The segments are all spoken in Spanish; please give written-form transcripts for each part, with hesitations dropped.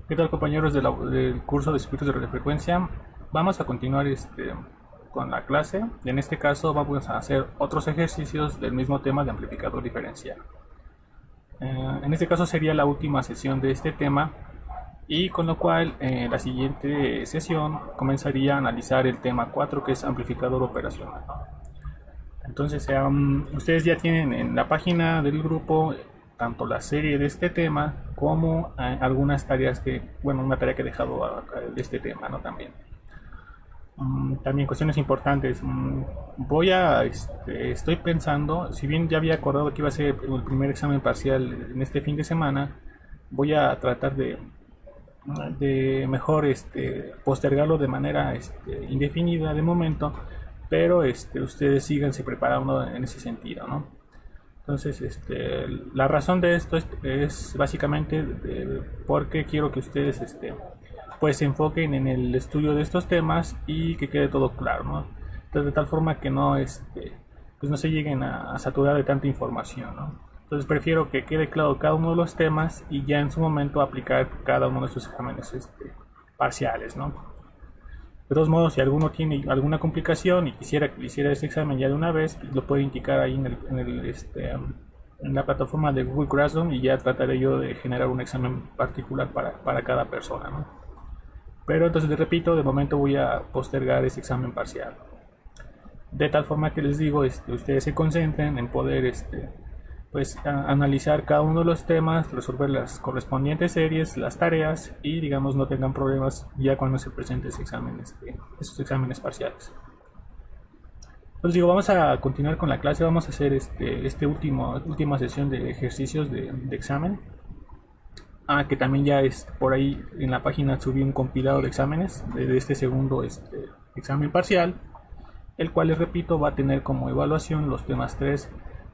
¿Qué tal, compañeros del curso de circuitos de radiofrecuencia? Vamos a continuar con la clase. En este caso vamos a hacer otros ejercicios del mismo tema de amplificador diferencial. En este caso sería la última sesión de este tema y con lo cual la siguiente sesión comenzaría a analizar el tema 4, que es amplificador operacional. Entonces ustedes ya tienen en la página del grupo tanto la serie de este tema como algunas tareas una tarea que he dejado de este tema, ¿no? También. También cuestiones importantes. Estoy pensando, si bien ya había acordado que iba a ser el primer examen parcial en este fin de semana, voy a tratar de mejor postergarlo de manera indefinida de momento, pero ustedes síganse preparando en ese sentido, ¿no? Entonces, la razón de esto es básicamente porque quiero que ustedes pues se enfoquen en el estudio de estos temas y que quede todo claro, ¿no? Entonces, de tal forma que no, pues no se lleguen a saturar de tanta información, ¿no? Entonces, prefiero que quede claro cada uno de los temas y ya en su momento aplicar cada uno de estos exámenes parciales, ¿no? De todos modos, si alguno tiene alguna complicación y quisiera que le hiciera este examen ya de una vez, lo puede indicar ahí en la plataforma de Google Classroom y ya trataré yo de generar un examen particular para cada persona, ¿no? Pero entonces les repito, de momento voy a postergar ese examen parcial. De tal forma que les digo, ustedes se concentren en poder pues analizar cada uno de los temas, resolver las correspondientes series, las tareas y digamos no tengan problemas ya cuando se presente ese examen, esos exámenes parciales. Entonces digo, vamos a continuar con la clase, vamos a hacer última sesión de ejercicios de examen. Que también ya por ahí en la página subí un compilado de exámenes de este segundo examen parcial, el cual les repito va a tener como evaluación los temas 3,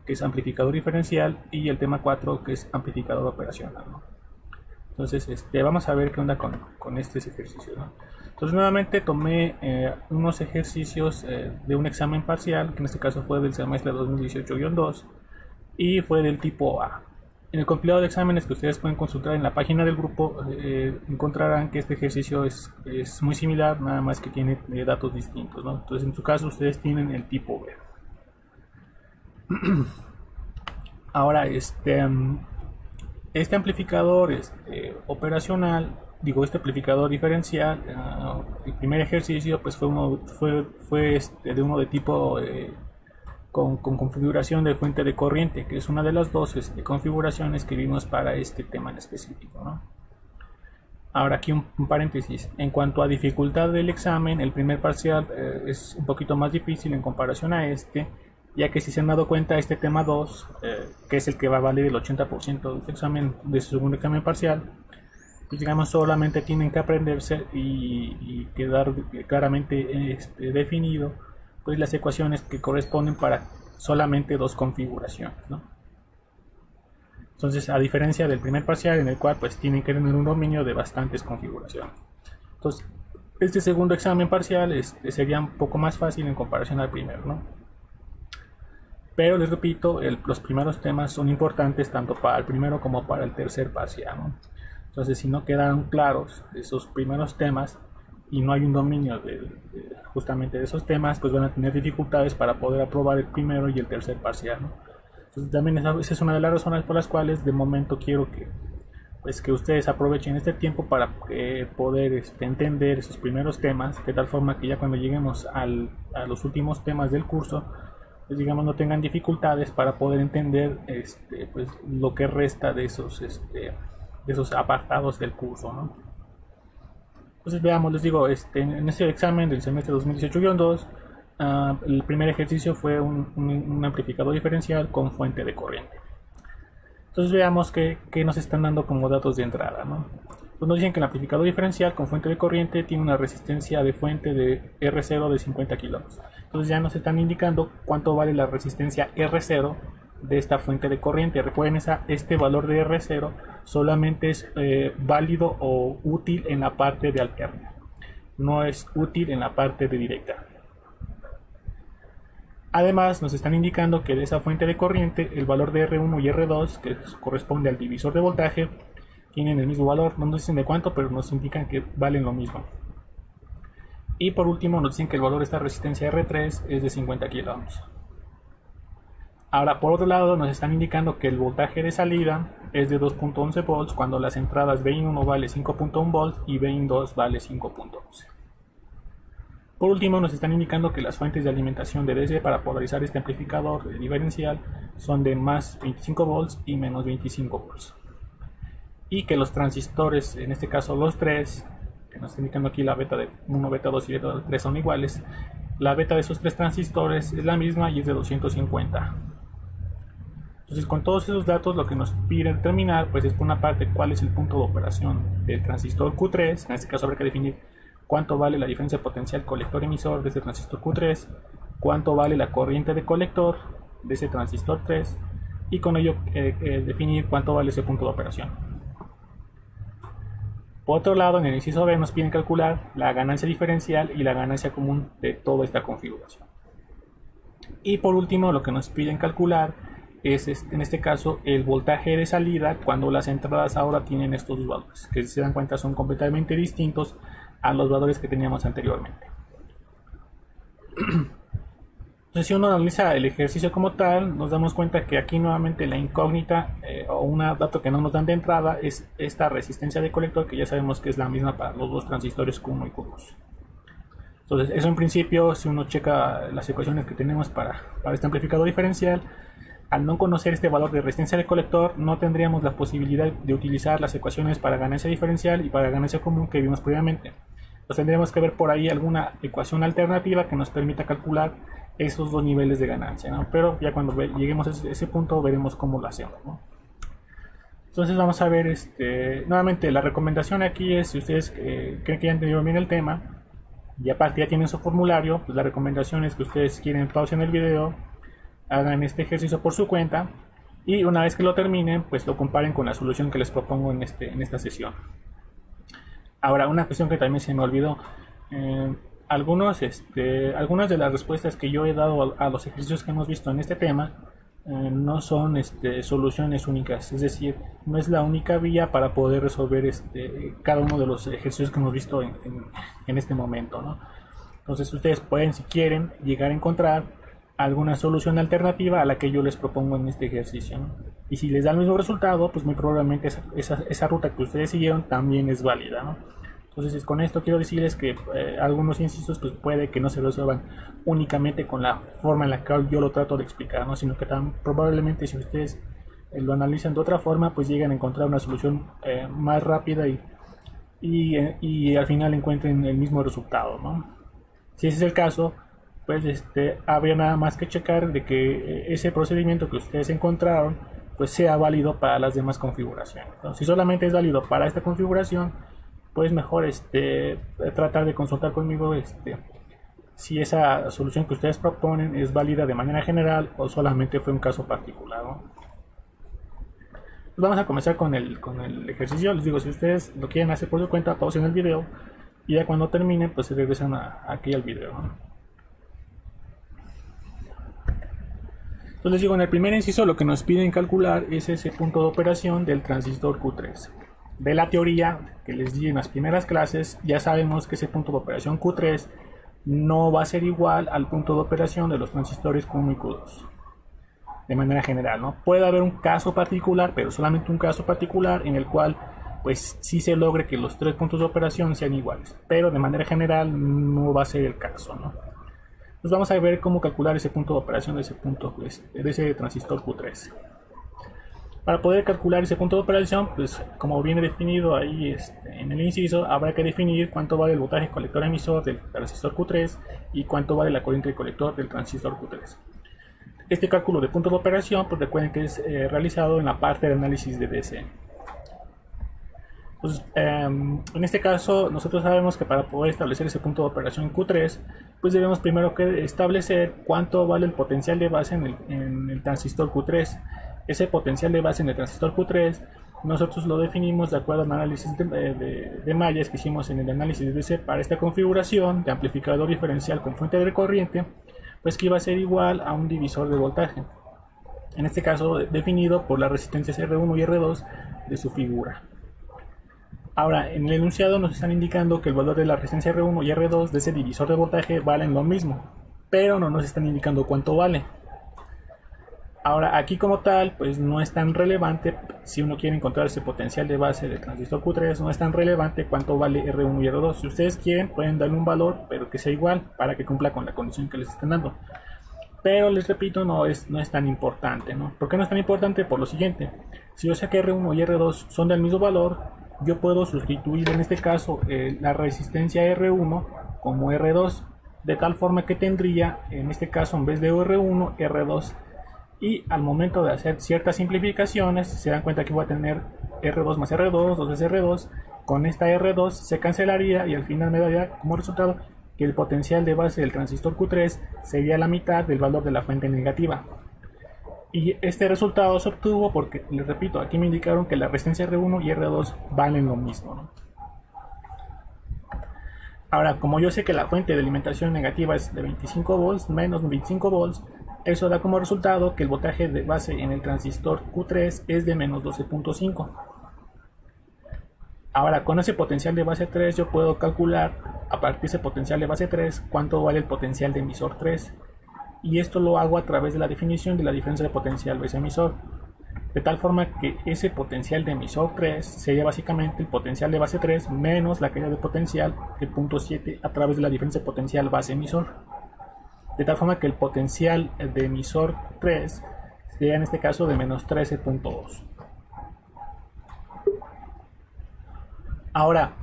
que es amplificador diferencial, y el tema 4, que es amplificador operacional, ¿no? Entonces vamos a ver qué onda con estos ejercicios, ¿no? Entonces nuevamente tomé unos ejercicios de un examen parcial, que en este caso fue del semestre 2018-2 y fue del tipo A. En el compilado de exámenes que ustedes pueden consultar en la página del grupo encontrarán que este ejercicio es muy similar, nada más que tiene datos distintos, ¿no? Entonces en su caso ustedes tienen el tipo B. Ahora este amplificador operacional, digo este amplificador diferencial, el primer ejercicio pues fue de uno de tipo con configuración de fuente de corriente, que es una de las dos configuraciones que vimos para este tema en específico, ¿no? Ahora aquí un paréntesis, en cuanto a dificultad del examen, el primer parcial es un poquito más difícil en comparación a ya que si se han dado cuenta este tema 2, que es el que va a valer el 80% de su examen, de su segundo examen parcial, pues digamos solamente tienen que aprenderse y quedar claramente definido pues las ecuaciones que corresponden para solamente dos configuraciones, ¿no? Entonces, a diferencia del primer parcial en el cual pues tienen que tener un dominio de bastantes configuraciones. Entonces, este segundo examen parcial sería un poco más fácil en comparación al primero, ¿no? Pero les repito, los primeros temas son importantes tanto para el primero como para el tercer parcial, ¿no? Entonces, si no quedan claros esos primeros temas y no hay un dominio justamente de esos temas, pues van a tener dificultades para poder aprobar el primero y el tercer parcial, ¿no? Entonces también esa es una de las razones por las cuales de momento quiero que ustedes aprovechen este tiempo para poder entender esos primeros temas, de tal forma que ya cuando lleguemos a los últimos temas del curso, pues digamos no tengan dificultades para poder entender pues lo que resta de esos apartados del curso, ¿no? Entonces veamos, les digo, en este examen del semestre 2018-2, el primer ejercicio fue un amplificador diferencial con fuente de corriente. Entonces veamos qué nos están dando como datos de entrada, ¿no? Pues nos dicen que el amplificador diferencial con fuente de corriente tiene una resistencia de fuente de R0 de 50 kΩ. Entonces ya nos están indicando cuánto vale la resistencia R0 de esta fuente de corriente. Recuerden, este valor de R0 solamente es válido o útil en la parte de alterna, no es útil en la parte de directa. Además nos están indicando que de esa fuente de corriente el valor de R1 y R2, que corresponde al divisor de voltaje, tienen el mismo valor, no nos dicen de cuánto, pero nos indican que valen lo mismo. Y por último nos dicen que el valor de esta resistencia R3 es de 50 kilo ohms. Ahora, por otro lado, nos están indicando que el voltaje de salida es de 2.11 volts cuando las entradas VIN1 vale 5.1 volts y VIN2 vale 5.11. Por último, nos están indicando que las fuentes de alimentación de DC para polarizar este amplificador diferencial son de más 25 volts y menos 25 volts. Y que los transistores, en este caso los tres, que nos está indicando aquí la beta de 1, beta 2 y beta 3 son iguales, la beta de esos tres transistores es la misma y es de 250. Entonces, con todos esos datos, lo que nos pide determinar, pues es por una parte cuál es el punto de operación del transistor Q3. En este caso habrá que definir cuánto vale la diferencia potencial colector-emisor de este transistor Q3, cuánto vale la corriente de colector de ese transistor 3 y con ello definir cuánto vale ese punto de operación. Por otro lado, en el inciso B nos piden calcular la ganancia diferencial y la ganancia común de toda esta configuración. Y por último, lo que nos piden calcular es en este caso el voltaje de salida cuando las entradas ahora tienen estos dos valores, que si se dan cuenta son completamente distintos a los valores que teníamos anteriormente. Entonces, si uno analiza el ejercicio como tal, nos damos cuenta que aquí nuevamente la incógnita o un dato que no nos dan de entrada es esta resistencia de colector, que ya sabemos que es la misma para los dos transistores Q1 y Q2. Entonces, eso en principio, si uno checa las ecuaciones que tenemos para este amplificador diferencial, al no conocer este valor de resistencia de colector, no tendríamos la posibilidad de utilizar las ecuaciones para ganancia diferencial y para ganancia común que vimos previamente. Entonces tendríamos que ver por ahí alguna ecuación alternativa que nos permita calcular esos dos niveles de ganancia, ¿no? Pero ya cuando lleguemos a ese punto veremos cómo lo hacemos, ¿no? Entonces vamos a ver, nuevamente la recomendación aquí es, si ustedes creen que ya han entendido bien el tema y aparte ya tienen su formulario, pues la recomendación es que ustedes quieren pausen el video, hagan este ejercicio por su cuenta y una vez que lo terminen, pues lo comparen con la solución que les propongo en esta sesión. Ahora, una cuestión que también se me olvidó, algunas de las respuestas que yo he dado a los ejercicios que hemos visto en este tema no son soluciones únicas, es decir, no es la única vía para poder resolver cada uno de los ejercicios que hemos visto en este momento, ¿no? Entonces ustedes pueden, si quieren, llegar a encontrar alguna solución alternativa a la que yo les propongo en este ejercicio, ¿no? Y si les da el mismo resultado, pues muy probablemente esa ruta que ustedes siguieron también es válida, ¿no? Entonces con esto quiero decirles que algunos incisos pues puede que no se resuelvan únicamente con la forma en la que yo lo trato de explicar, ¿no? Sino que probablemente si ustedes lo analizan de otra forma, pues llegan a encontrar una solución más rápida y al final encuentren el mismo resultado, ¿no? Si ese es el caso, pues habría nada más que checar de que ese procedimiento que ustedes encontraron pues sea válido para las demás configuraciones. Entonces, si solamente es válido para esta configuración, pues mejor tratar de consultar conmigo si esa solución que ustedes proponen es válida de manera general o solamente fue un caso particular, ¿no? Pues vamos a comenzar con el ejercicio. Les digo, si ustedes lo quieren hacer por su cuenta, pausen el video y ya cuando terminen pues se regresan aquí al video, ¿no? Entonces digo, en el primer inciso lo que nos piden calcular es ese punto de operación del transistor Q3. De la teoría que les di en las primeras clases, ya sabemos que ese punto de operación Q3 no va a ser igual al punto de operación de los transistores Q1 y Q2. De manera general, ¿no? Puede haber un caso particular, pero solamente un caso particular en el cual pues sí se logre que los tres puntos de operación sean iguales. Pero de manera general no va a ser el caso, ¿no? Pues vamos a ver cómo calcular ese punto de operación de ese transistor Q3. Para poder calcular ese punto de operación, pues como viene definido ahí en el inciso, habrá que definir cuánto vale el voltaje colector emisor del transistor Q3 y cuánto vale la corriente de colector del transistor Q3. Este cálculo de punto de operación, pues recuerden que es realizado en la parte de análisis de DC. Pues, en este caso nosotros sabemos que para poder establecer ese punto de operación Q3 pues debemos primero que establecer cuánto vale el potencial de base en el transistor Q3. Ese potencial de base en el transistor Q3 nosotros lo definimos de acuerdo al análisis de mallas que hicimos en el análisis de DC para esta configuración de amplificador diferencial con fuente de corriente, pues que iba a ser igual a un divisor de voltaje, en este caso definido por las resistencias R1 y R2 de su figura. Ahora, en el enunciado nos están indicando que el valor de la resistencia R1 y R2 de ese divisor de voltaje valen lo mismo, pero no nos están indicando cuánto vale. Ahora, aquí como tal, pues no es tan relevante, si uno quiere encontrar ese potencial de base del transistor Q3, no es tan relevante cuánto vale R1 y R2. Si ustedes quieren, pueden darle un valor, pero que sea igual, para que cumpla con la condición que les estén dando. Pero les repito, no es tan importante, ¿no? ¿Por qué no es tan importante? Por lo siguiente: si yo sé que R1 y R2 son del mismo valor, yo puedo sustituir en este caso la resistencia R1 como R2, de tal forma que tendría, en este caso, en vez de R1, R2. Y al momento de hacer ciertas simplificaciones, se dan cuenta que voy a tener R2 más R2, 2 veces R2. Con esta R2 se cancelaría y al final me daría como resultado que el potencial de base del transistor Q3 sería la mitad del valor de la fuente negativa. Y este resultado se obtuvo porque, les repito, aquí me indicaron que la resistencia R1 y R2 valen lo mismo, ¿no? Ahora, como yo sé que la fuente de alimentación negativa es de 25 volts menos 25 volts, eso da como resultado que el voltaje de base en el transistor Q3 es de menos 12.5. Ahora, con ese potencial de base 3 yo puedo calcular, a partir de ese potencial de base 3, cuánto vale el potencial de emisor 3. Y esto lo hago a través de la definición de la diferencia de potencial base emisor. De tal forma que ese potencial de emisor 3 sería básicamente el potencial de base 3 menos la caída de potencial de punto 7 a través de la diferencia de potencial base emisor. De tal forma que el potencial de emisor 3 sería en este caso de menos 13.2. Ahora,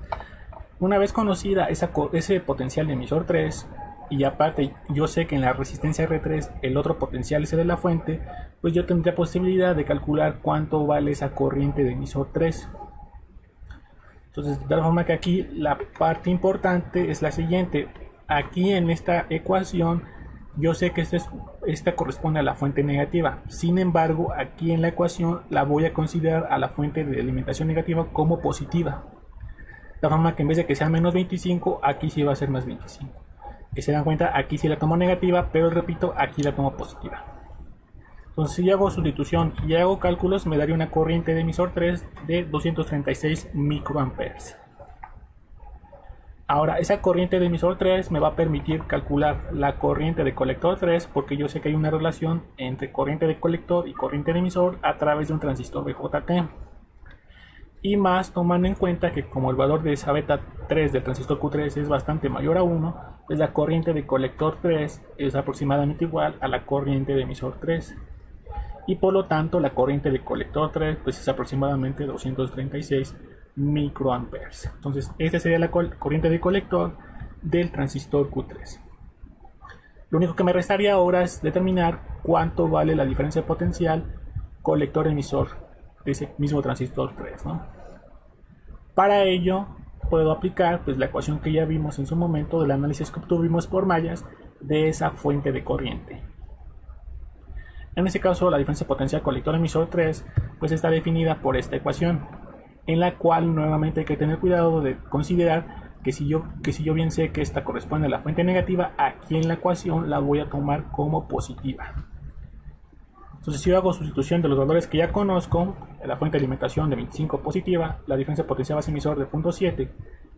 una vez conocida ese potencial de emisor 3, y aparte yo sé que en la resistencia R3 el otro potencial es el de la fuente, pues yo tendría posibilidad de calcular cuánto vale esa corriente de emisor 3. Entonces, de tal forma que aquí la parte importante es la siguiente: aquí en esta ecuación yo sé que esta corresponde a la fuente negativa. Sin embargo, aquí en la ecuación la voy a considerar a la fuente de alimentación negativa como positiva. De tal forma que en vez de que sea menos 25, aquí sí va a ser más 25. Que se dan cuenta, aquí sí la tomo negativa, pero repito, aquí la tomo positiva. Entonces, si yo hago sustitución y hago cálculos, me daría una corriente de emisor 3 de 236 microamperes. Ahora, esa corriente de emisor 3 me va a permitir calcular la corriente de colector 3, porque yo sé que hay una relación entre corriente de colector y corriente de emisor a través de un transistor BJT. Y más tomando en cuenta que como el valor de esa beta 3 del transistor Q3 es bastante mayor a 1, pues la corriente de colector 3 es aproximadamente igual a la corriente de emisor 3. Y por lo tanto la corriente de colector 3 pues es aproximadamente 236 microamperes. Entonces esta sería la corriente de colector del transistor Q3. Lo único que me restaría ahora es determinar cuánto vale la diferencia de potencial colector-emisor de ese mismo transistor 3, ¿no? Para ello puedo aplicar pues la ecuación que ya vimos en su momento del análisis que obtuvimos por mallas de esa fuente de corriente. En este caso la diferencia de potencial colector-emisor 3 pues está definida por esta ecuación, en la cual nuevamente hay que tener cuidado de considerar que si yo bien sé que esta corresponde a la fuente negativa, aquí en la ecuación la voy a tomar como positiva. Entonces, si yo hago sustitución de los valores que ya conozco, la fuente de alimentación de 25 positiva, la diferencia de potencial base emisor de 0.7,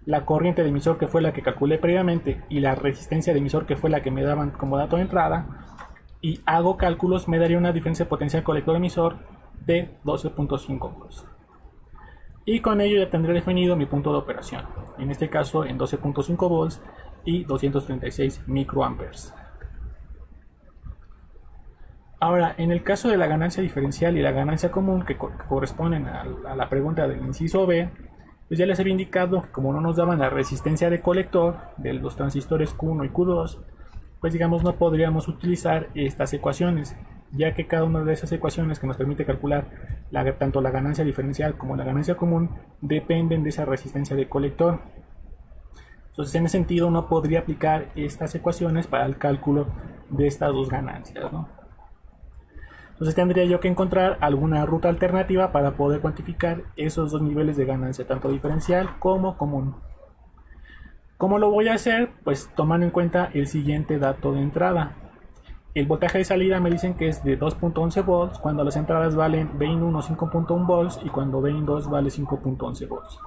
la corriente de emisor que fue la que calculé previamente y la resistencia de emisor que fue la que me daban como dato de entrada, y hago cálculos, me daría una diferencia de potencial colector emisor de 12.5 volts. Y con ello ya tendré definido mi punto de operación, en este caso en 12.5 volts y 236 microamperes. Ahora, en el caso de la ganancia diferencial y la ganancia común que corresponden a la pregunta del inciso B, pues ya les había indicado que como no nos daban la resistencia de colector de los transistores Q1 y Q2, pues digamos no podríamos utilizar estas ecuaciones, ya que cada una de esas ecuaciones que nos permite calcular tanto la ganancia diferencial como la ganancia común dependen de esa resistencia de colector. Entonces, en ese sentido no podría aplicar estas ecuaciones para el cálculo de estas dos ganancias, ¿no? Entonces tendría yo que encontrar alguna ruta alternativa para poder cuantificar esos dos niveles de ganancia, tanto diferencial como común. ¿Cómo lo voy a hacer? Pues tomando en cuenta el siguiente dato de entrada. El voltaje de salida me dicen que es de 2.11 volts cuando las entradas valen Vin1 5.1 volts y cuando Vin2 vale 5.11 volts.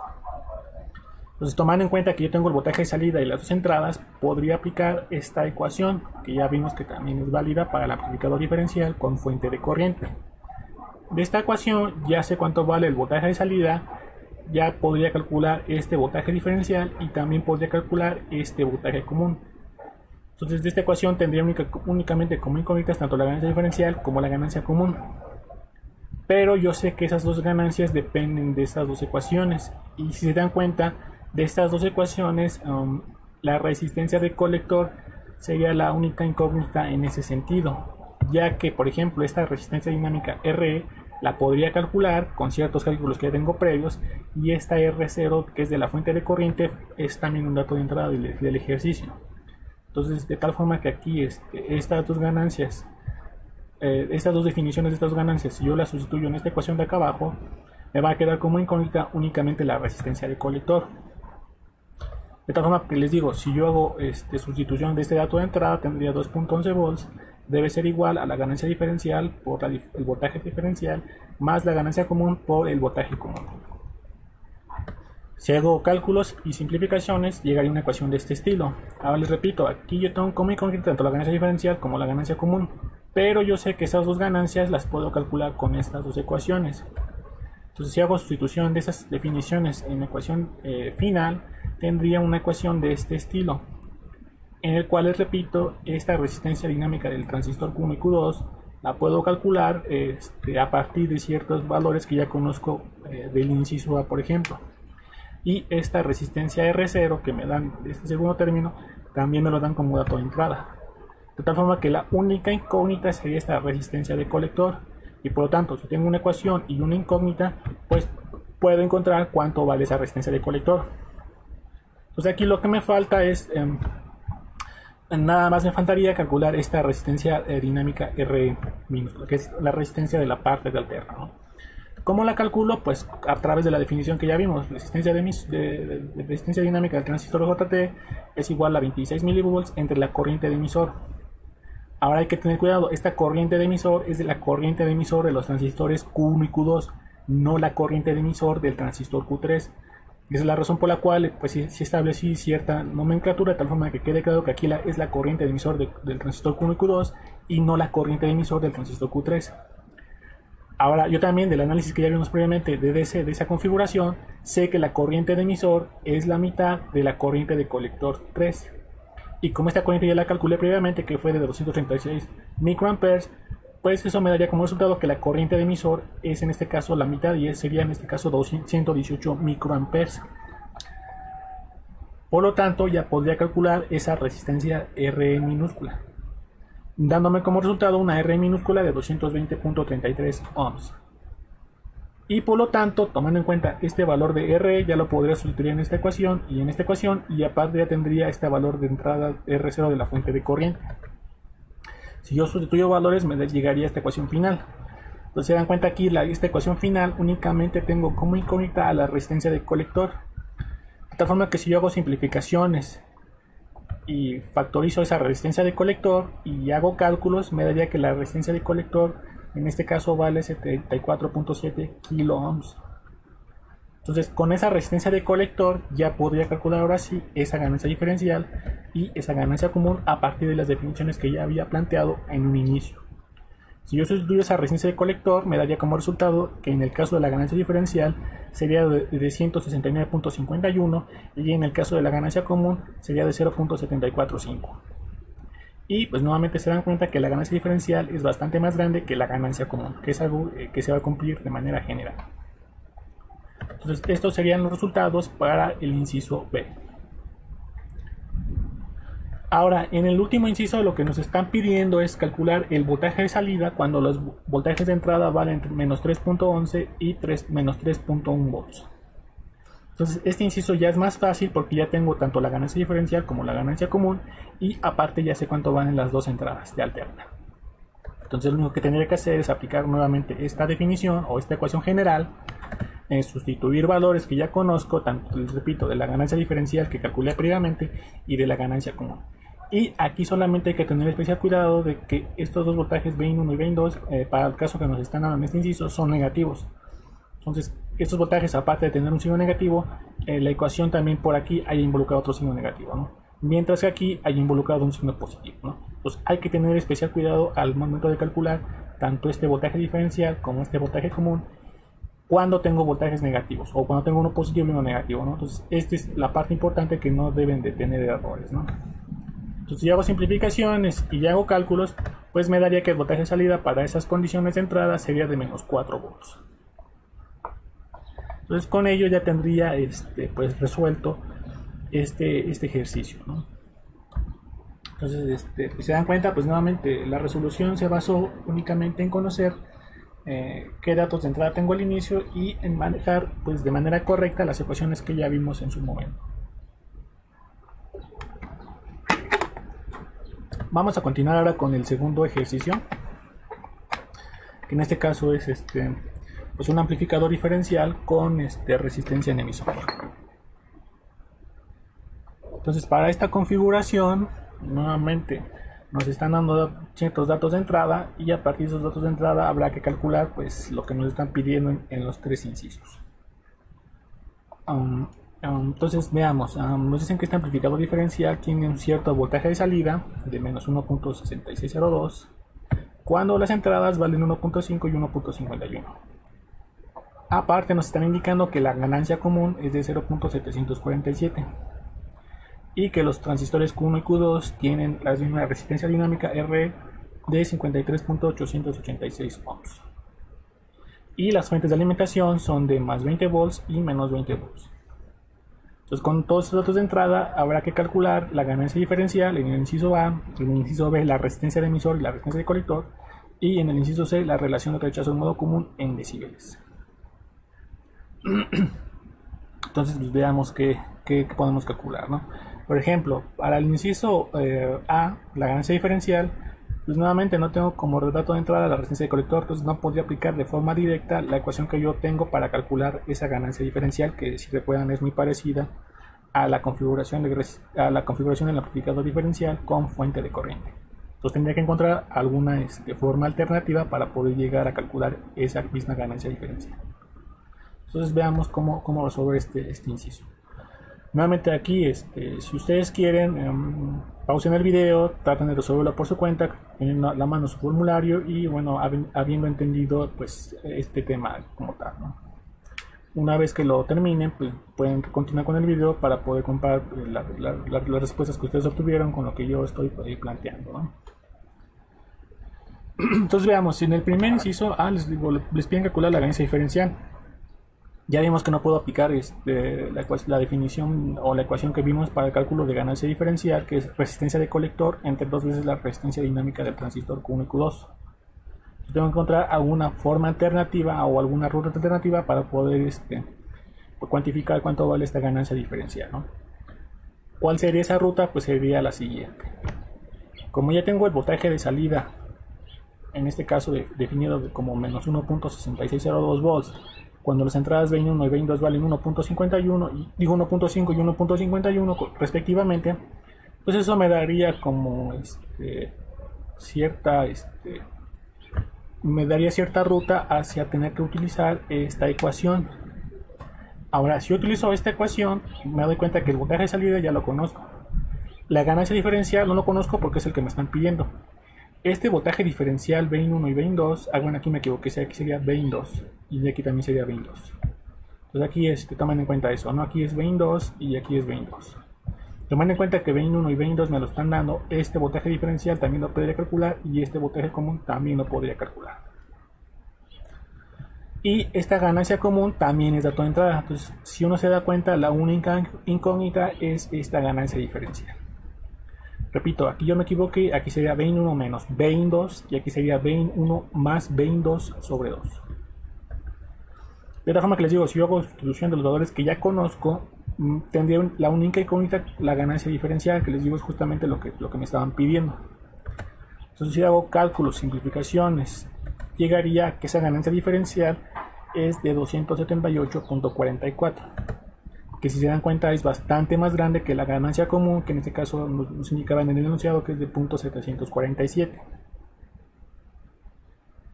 Entonces, tomando en cuenta que yo tengo el voltaje de salida y las dos entradas, podría aplicar esta ecuación, que ya vimos que también es válida para el amplificador diferencial con fuente de corriente. De esta ecuación ya sé cuánto vale el voltaje de salida, ya podría calcular este voltaje diferencial y también podría calcular este voltaje común. Entonces, de esta ecuación tendría únicamente como incógnitas tanto la ganancia diferencial como la ganancia común. Pero yo sé que esas dos ganancias dependen de estas dos ecuaciones. Y si se dan cuenta, de estas dos ecuaciones, la resistencia del colector sería la única incógnita en ese sentido, ya que, por ejemplo, esta resistencia dinámica RE la podría calcular con ciertos cálculos que tengo previos, y esta R0, que es de la fuente de corriente, es también un dato de entrada del ejercicio. Entonces, de tal forma que aquí estas dos ganancias, estas dos definiciones de estas dos ganancias, si yo las sustituyo en esta ecuación de acá abajo, me va a quedar como incógnita únicamente la resistencia del colector. De tal forma que les digo, si yo hago sustitución de este dato de entrada, tendría 2.11 volts, debe ser igual a la ganancia diferencial por el voltaje diferencial más la ganancia común por el voltaje común. Si hago cálculos y simplificaciones, llegaría a una ecuación de este estilo. Ahora les repito, aquí yo tengo como incógnita tanto la ganancia diferencial como la ganancia común, pero yo sé que esas dos ganancias las puedo calcular con estas dos ecuaciones. Entonces, si hago sustitución de esas definiciones en la ecuación final, tendría una ecuación de este estilo, en el cual les repito, esta resistencia dinámica del transistor Q1 y Q2 la puedo calcular a partir de ciertos valores que ya conozco del inciso A, por ejemplo. Y esta resistencia R0 que me dan de este segundo término, también me lo dan como dato de entrada. De tal forma que la única incógnita sería esta resistencia de colector. Y por lo tanto, si tengo una ecuación y una incógnita, pues puedo encontrar cuánto vale esa resistencia de colector. Entonces aquí lo que me falta es, nada más me faltaría calcular esta resistencia dinámica R minúscula, que es la resistencia de la parte de alterna, ¿no? ¿Cómo la calculo? Pues a través de la definición que ya vimos, resistencia resistencia dinámica del transistor JT es igual a 26 milivolts entre la corriente de emisor. Ahora hay que tener cuidado, esta corriente de emisor es de la corriente de emisor de los transistores Q1 y Q2, no la corriente de emisor del transistor Q3. Esa es la razón por la cual pues, sí establecí cierta nomenclatura, de tal forma que quede claro que aquí es la corriente de emisor del transistor Q1 y Q2 y no la corriente de emisor del transistor Q3. Ahora, yo también del análisis que ya vimos previamente de esa configuración, sé que la corriente de emisor es la mitad de la corriente de colector 3. Y como esta corriente ya la calculé previamente, que fue de 236 microamperes, pues eso me daría como resultado que la corriente de emisor es en este caso la mitad, y sería en este caso 218 microamperes. Por lo tanto, ya podría calcular esa resistencia R minúscula, dándome como resultado una R minúscula de 220.33 ohms. Y por lo tanto, tomando en cuenta este valor de R, ya lo podría sustituir en esta ecuación, y aparte ya tendría este valor de entrada R0 de la fuente de corriente. Si yo sustituyo valores, me llegaría a esta ecuación final. Entonces se dan cuenta aquí, esta ecuación final únicamente tengo como incógnita a la resistencia del colector. De tal forma que si yo hago simplificaciones y factorizo esa resistencia de colector y hago cálculos, me daría que la resistencia de colector en este caso vale 74.7 kilo ohms. Entonces con esa resistencia de colector ya podría calcular ahora sí esa ganancia diferencial y esa ganancia común a partir de las definiciones que ya había planteado en un inicio. Si yo sustituyo esa resistencia de colector, me daría como resultado que en el caso de la ganancia diferencial sería de 169.51 y en el caso de la ganancia común sería de 0.745. Y pues nuevamente se dan cuenta que la ganancia diferencial es bastante más grande que la ganancia común, que es algo que se va a cumplir de manera general. Entonces estos serían los resultados para el inciso B. Ahora, en el último inciso lo que nos están pidiendo es calcular el voltaje de salida cuando los voltajes de entrada valen entre menos 3.11 y menos 3.1 volts. Entonces este inciso ya es más fácil porque ya tengo tanto la ganancia diferencial como la ganancia común, y aparte ya sé cuánto van en las dos entradas de alterna. Entonces lo único que tendría que hacer es aplicar nuevamente esta definición o esta ecuación general, sustituir valores que ya conozco, tanto, les repito, de la ganancia diferencial que calculé previamente y de la ganancia común. Y aquí solamente hay que tener especial cuidado de que estos dos voltajes Vin1 y Vin2, para el caso que nos están dando en este inciso, son negativos. Entonces, estos voltajes, aparte de tener un signo negativo, la ecuación también por aquí haya involucrado otro signo negativo, ¿no? Mientras que aquí haya involucrado un signo positivo, ¿no? Entonces, hay que tener especial cuidado al momento de calcular tanto este voltaje diferencial como este voltaje común cuando tengo voltajes negativos o cuando tengo uno positivo y uno negativo, ¿no? Entonces, esta es la parte importante que no deben de tener errores, ¿no? Entonces, si hago simplificaciones y ya hago cálculos, pues me daría que el voltaje de salida para esas condiciones de entrada sería de menos 4 volts. Entonces, con ello ya tendría pues resuelto este ejercicio, ¿no? Entonces, si se dan cuenta, pues nuevamente la resolución se basó únicamente en conocer qué datos de entrada tengo al inicio y en manejar pues de manera correcta las ecuaciones que ya vimos en su momento. Vamos a continuar ahora con el segundo ejercicio, que en este caso es pues un amplificador diferencial con resistencia en emisor. Entonces, para esta configuración, nuevamente nos están dando ciertos datos de entrada y a partir de esos datos de entrada habrá que calcular pues lo que nos están pidiendo en los tres incisos. Entonces veamos, nos dicen que este amplificador diferencial tiene un cierto voltaje de salida de menos 1.6602 cuando las entradas valen 1.5 y 1.51. Aparte nos están indicando que la ganancia común es de 0.747 y que los transistores Q1 y Q2 tienen la misma resistencia dinámica R de 53.886 ohms. Y las fuentes de alimentación son de más 20 volts y menos 20 volts. Entonces, con todos estos datos de entrada habrá que calcular la ganancia diferencial en el inciso A, en el inciso B la resistencia del emisor y la resistencia del colector, y en el inciso C la relación de rechazo en modo común en decibeles. Entonces, pues, veamos qué podemos calcular, ¿no? Por ejemplo, para el inciso A, la ganancia diferencial, pues nuevamente no tengo como dato de entrada la resistencia del colector, entonces no podría aplicar de forma directa la ecuación que yo tengo para calcular esa ganancia diferencial, que si recuerdan es muy parecida a la configuración del amplificador diferencial con fuente de corriente. Entonces tendría que encontrar alguna forma alternativa para poder llegar a calcular esa misma ganancia diferencial. Entonces veamos cómo resolver este inciso. Nuevamente aquí, si ustedes quieren, pausen el video, traten de resolverlo por su cuenta, teniendo a la mano su formulario y bueno, habiendo entendido pues este tema como tal, ¿no? Una vez que lo terminen, pues pueden continuar con el video para poder comparar las respuestas que ustedes obtuvieron con lo que yo estoy planteando, ¿no? Entonces veamos, en el primer inciso les piden calcular la ganancia diferencial. Ya vimos que no puedo aplicar la definición o la ecuación que vimos para el cálculo de ganancia diferencial, que es resistencia de colector entre dos veces la resistencia dinámica del transistor Q1 y Q2. Tengo que encontrar alguna forma alternativa o alguna ruta alternativa para poder cuantificar cuánto vale esta ganancia diferencial, ¿no? ¿Cuál sería esa ruta? Pues sería la siguiente. Como ya tengo el voltaje de salida, en este caso definido como menos 1.6602 volts, cuando las entradas VIN1 y VIN2 valen 1.51 y digo 1.5 y 1.51 respectivamente, pues eso me daría como cierta ruta hacia tener que utilizar esta ecuación. Ahora, si yo utilizo esta ecuación, me doy cuenta que el voltaje de salida ya lo conozco. La ganancia diferencial no lo conozco porque es el que me están pidiendo. Este voltaje diferencial VIN1 y VIN2, bueno, aquí me equivoqué, aquí sería VIN2 y aquí también sería VIN2. Entonces aquí tomen en cuenta eso, ¿no? Aquí es VIN2 y aquí es VIN2. Tomen en cuenta que VIN1 y VIN2 me lo están dando, este voltaje diferencial también lo podría calcular y este voltaje común también lo podría calcular. Y esta ganancia común también es dato de entrada, entonces si uno se da cuenta, la única incógnita es esta ganancia diferencial. Repito, aquí yo me equivoqué, aquí sería VIN1 menos VIN2 y aquí sería VIN1 más VIN2 sobre 2. De otra forma que les digo, si yo hago sustitución de los valores que ya conozco, tendría la única incógnita, la ganancia diferencial, que les digo es justamente lo que me estaban pidiendo. Entonces si hago cálculos, simplificaciones, llegaría a que esa ganancia diferencial es de 278.44. que si se dan cuenta es bastante más grande que la ganancia común, que en este caso nos indicaba en el enunciado que es de 0.747.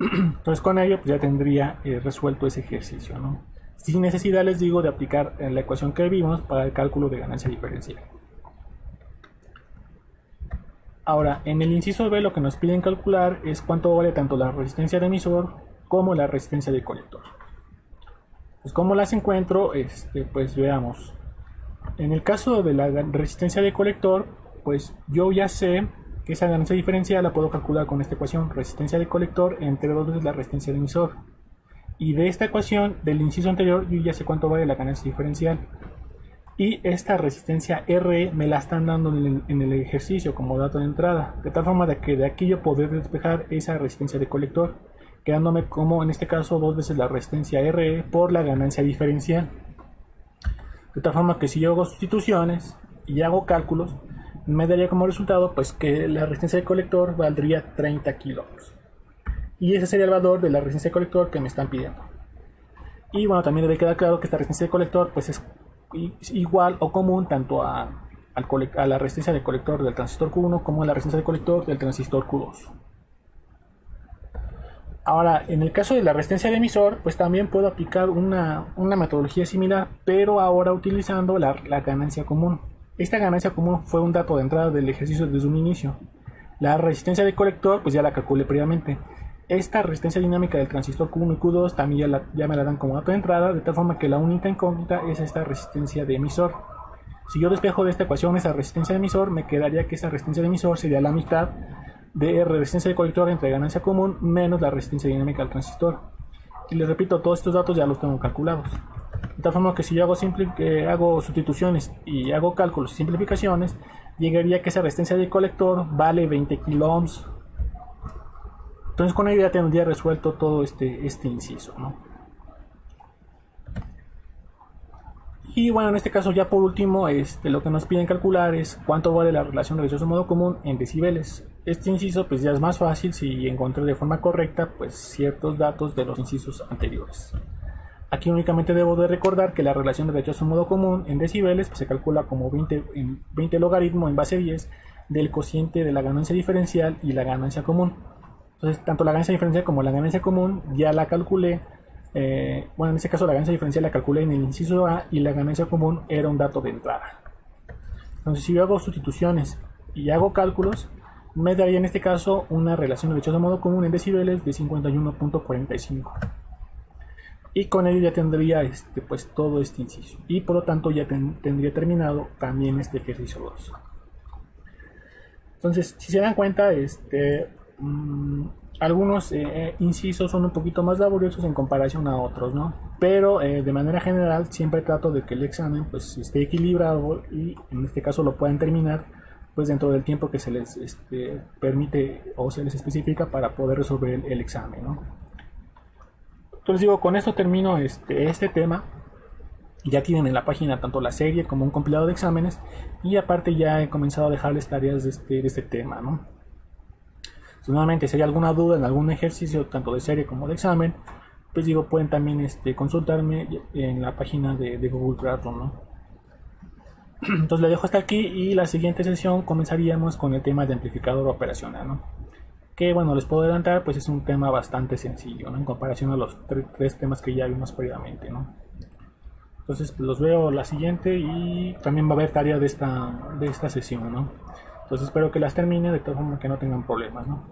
Entonces con ello pues ya tendría resuelto ese ejercicio, ¿no? Sin necesidad, les digo, de aplicar la ecuación que vimos para el cálculo de ganancia diferencial. Ahora, en el inciso B lo que nos piden calcular es cuánto vale tanto la resistencia de emisor como la resistencia de colector. Pues ¿cómo las encuentro? Pues veamos. En el caso de la resistencia de colector, pues yo ya sé que esa ganancia diferencial la puedo calcular con esta ecuación, resistencia de colector entre 2 veces la resistencia de emisor. Y de esta ecuación, del inciso anterior, yo ya sé cuánto vale la ganancia diferencial. Y esta resistencia R me la están dando en el ejercicio como dato de entrada, de tal forma de que de aquí yo poder despejar esa resistencia de colector, quedándome como en este caso 2 veces la resistencia RE por la ganancia diferencial. De tal forma que si yo hago sustituciones y hago cálculos, me daría como resultado pues que la resistencia de colector valdría 30 kiloohms. Y ese sería el valor de la resistencia de colector que me están pidiendo. Y bueno, también debe quedar claro que esta resistencia de colector pues es igual o común tanto a la resistencia de colector del transistor Q1 como a la resistencia de colector del transistor Q2. Ahora, en el caso de la resistencia de emisor, pues también puedo aplicar una metodología similar, pero ahora utilizando la ganancia común. Esta ganancia común fue un dato de entrada del ejercicio desde un inicio. La resistencia de colector, pues ya la calculé previamente. Esta resistencia dinámica del transistor Q1 y Q2 también ya me la dan como dato de entrada, de tal forma que la única incógnita es esta resistencia de emisor. Si yo despejo de esta ecuación esa resistencia de emisor, me quedaría que esa resistencia de emisor sería la mitad de resistencia de colector entre ganancia común menos la resistencia dinámica del transistor. Y les repito, todos estos datos ya los tengo calculados. De tal forma que si yo hago sustituciones y hago cálculos y simplificaciones, llegaría que esa resistencia de colector vale 20 kiloohms. Entonces con ello ya tendría resuelto todo este inciso, ¿no? Y bueno, en este caso ya por último, lo que nos piden calcular es cuánto vale la relación de rechazo modo común en decibeles. Este inciso pues ya es más fácil si encontré de forma correcta pues ciertos datos de los incisos anteriores. Aquí únicamente debo de recordar que la relación de rechazo modo común en decibeles pues, se calcula como 20 logaritmo en base 10 del cociente de la ganancia diferencial y la ganancia común. Entonces, tanto la ganancia diferencial como la ganancia común ya la calculé. Bueno, en este caso la ganancia diferencial la calculé en el inciso A y la ganancia común era un dato de entrada. Entonces, si yo hago sustituciones y hago cálculos, me daría en este caso una relación de rechazo modo común en decibeles de 51.45. Y con ello ya tendría pues todo este inciso. Y por lo tanto ya tendría terminado también este ejercicio 2. Entonces, si se dan cuenta, algunos incisos son un poquito más laboriosos en comparación a otros, ¿no? Pero de manera general siempre trato de que el examen pues esté equilibrado y en este caso lo puedan terminar pues dentro del tiempo que se les permite o se les especifica para poder resolver el examen, ¿no? Entonces digo, con esto termino este tema. Ya tienen en la página tanto la serie como un compilado de exámenes y aparte ya he comenzado a dejarles tareas de este tema, ¿no? Si nuevamente si hay alguna duda en algún ejercicio tanto de serie como de examen, pues digo, pueden también consultarme en la página de Google Classroom, ¿no? Entonces le dejo hasta aquí y la siguiente sesión comenzaríamos con el tema de amplificador operacional, ¿no? Que bueno, les puedo adelantar, pues es un tema bastante sencillo, ¿no? En comparación a los tres temas que ya vimos previamente, ¿no? Entonces pues, los veo la siguiente y también va a haber tarea de esta sesión, ¿no? Entonces espero que las termine de tal forma que no tengan problemas, ¿no?